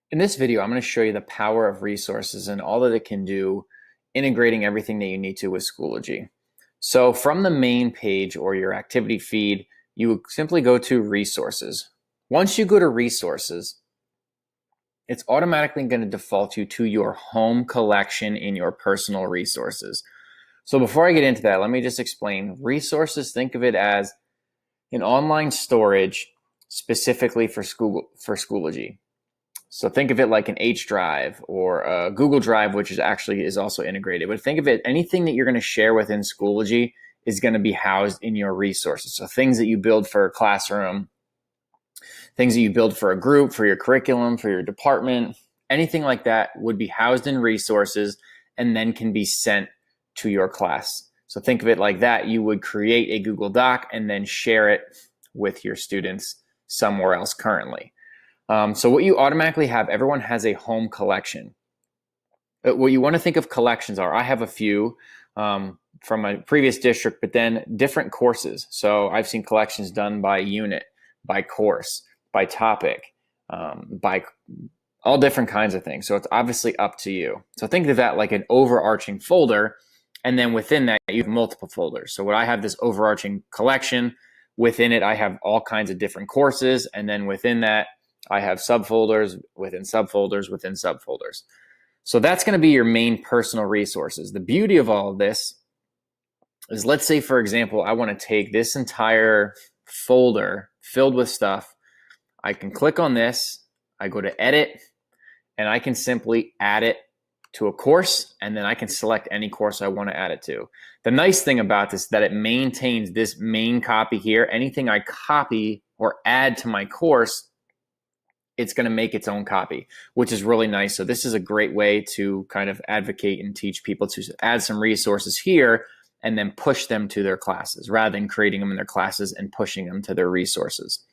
In this video, I'm going to show you the power of resources and all that it can do, integrating everything that you need to with Schoology. So from the main page or your activity feed, you would simply go to resources. Once you go to resources, it's automatically going to default you to your home collection in your personal resources. So before I get into that, let me just explain. Resources, think of it as an online storage specifically for Schoology. So think of it like an H drive or a Google Drive, which is also integrated. But think of it, anything that you're going to share within Schoology is going to be housed in your resources. So things that you build for a classroom, things that you build for a group, for your curriculum, for your department, anything like that would be housed in resources and then can be sent to your class. So think of it like that. You would create a Google Doc and then share it with your students somewhere else currently. So what you automatically have, everyone has a home collection. What you want to think of collections are, I have a few from my previous district, but then different courses. So I've seen collections done by unit, by course, by topic, by all different kinds of things. So it's obviously up to you. So think of that like an overarching folder. And then within that, you have multiple folders. So what I have this overarching collection. Within it, I have all kinds of different courses. And then within that, I have subfolders within subfolders within subfolders. So that's going to be your main personal resources. The beauty of all of this is, let's say, for example, I want to take this entire folder filled with stuff. I can click on this, I go to edit, and I can simply add it to a course, and then I can select any course I want to add it to. The nice thing about this is that it maintains this main copy here. Anything I copy or add to my course, it's going to make its own copy, which is really nice. So this is a great way to kind of advocate and teach people to add some resources here and then push them to their classes rather than creating them in their classes and pushing them to their resources.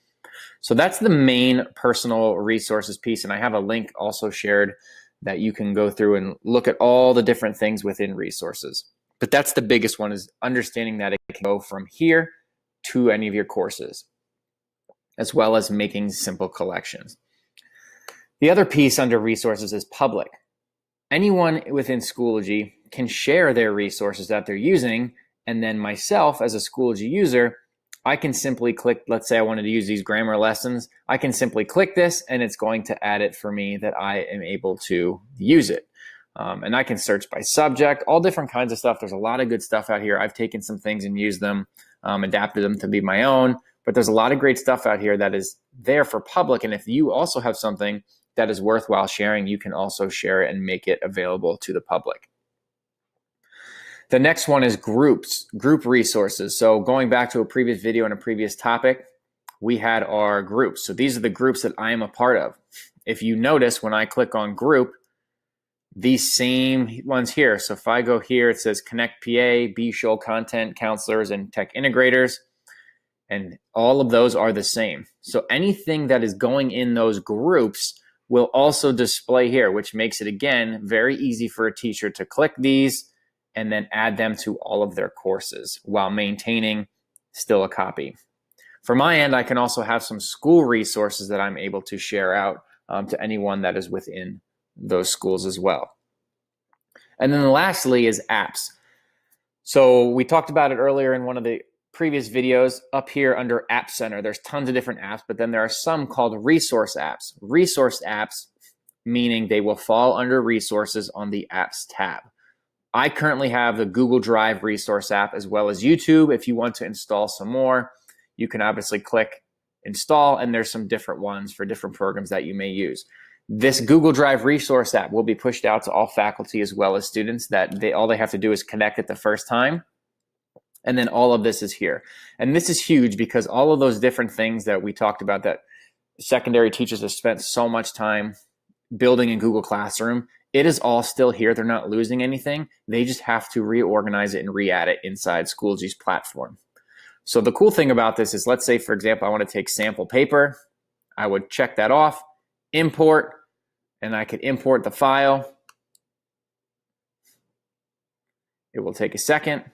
So that's the main personal resources piece. And I have a link also shared that you can go through and look at all the different things within resources. But that's the biggest one, is understanding that it can go from here to any of your courses, as well as making simple collections. The other piece under resources is public. Anyone within Schoology can share their resources that they're using, and then myself as a Schoology user, I can simply click, let's say I wanted to use these grammar lessons, I can simply click this and it's going to add it for me that I am able to use it. And I can search by subject, all different kinds of stuff. There's a lot of good stuff out here. I've taken some things and used them, adapted them to be my own, but there's a lot of great stuff out here that is there for public. And if you also have something that is worthwhile sharing, you can also share it and make it available to the public. The next one is groups, group resources. So going back to a previous video and a previous topic, we had our groups. So these are the groups that I am a part of. If you notice, when I click on group, these same ones here. So if I go here, it says Connect PA, B-Show Content Counselors, and Tech Integrators. And all of those are the same. So anything that is going in those groups will also display here, which makes it, again, very easy for a teacher to click these and then add them to all of their courses while maintaining still a copy. For my end, I can also have some school resources that I'm able to share out to anyone that is within those schools as well. And then lastly is apps. So we talked about it earlier in one of the previous videos. Up here under App Center, there's tons of different apps, but then there are some called resource apps. Resource apps, meaning they will fall under resources on the apps tab. I currently have the Google Drive resource app as well as YouTube. If you want to install some more, you can obviously click install, and there's some different ones for different programs that you may use. This Google Drive resource app will be pushed out to all faculty as well as students. That all they have to do is connect it the first time. And then all of this is here. And this is huge because all of those different things that we talked about that secondary teachers have spent so much time building in Google Classroom, it is all still here. They're not losing anything. They just have to reorganize it and re-add it inside Schoology's platform. So the cool thing about this is, let's say, for example, I want to take sample paper. I would check that off, import, and I could import the file. It will take a second.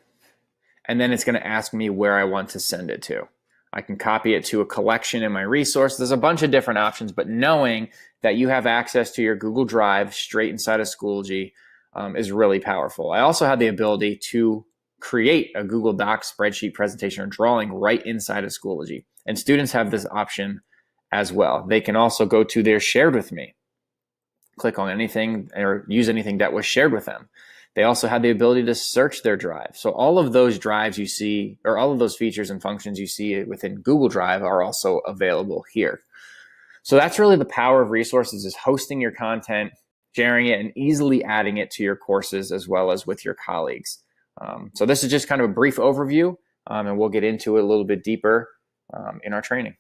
And then it's going to ask me where I want to send it to. I can copy it to a collection in my resource. There's a bunch of different options, but knowing that you have access to your Google Drive straight inside of Schoology is really powerful. I also have the ability to create a Google Docs spreadsheet presentation or drawing right inside of Schoology. And students have this option as well. They can also go to their shared with me, click on anything or use anything that was shared with them. They also have the ability to search their drive. So all of those drives you see, or all of those features and functions you see within Google Drive are also available here. So that's really the power of resources, is hosting your content, sharing it, and easily adding it to your courses as well as with your colleagues. So this is just kind of a brief overview, and we'll get into it a little bit deeper in our training.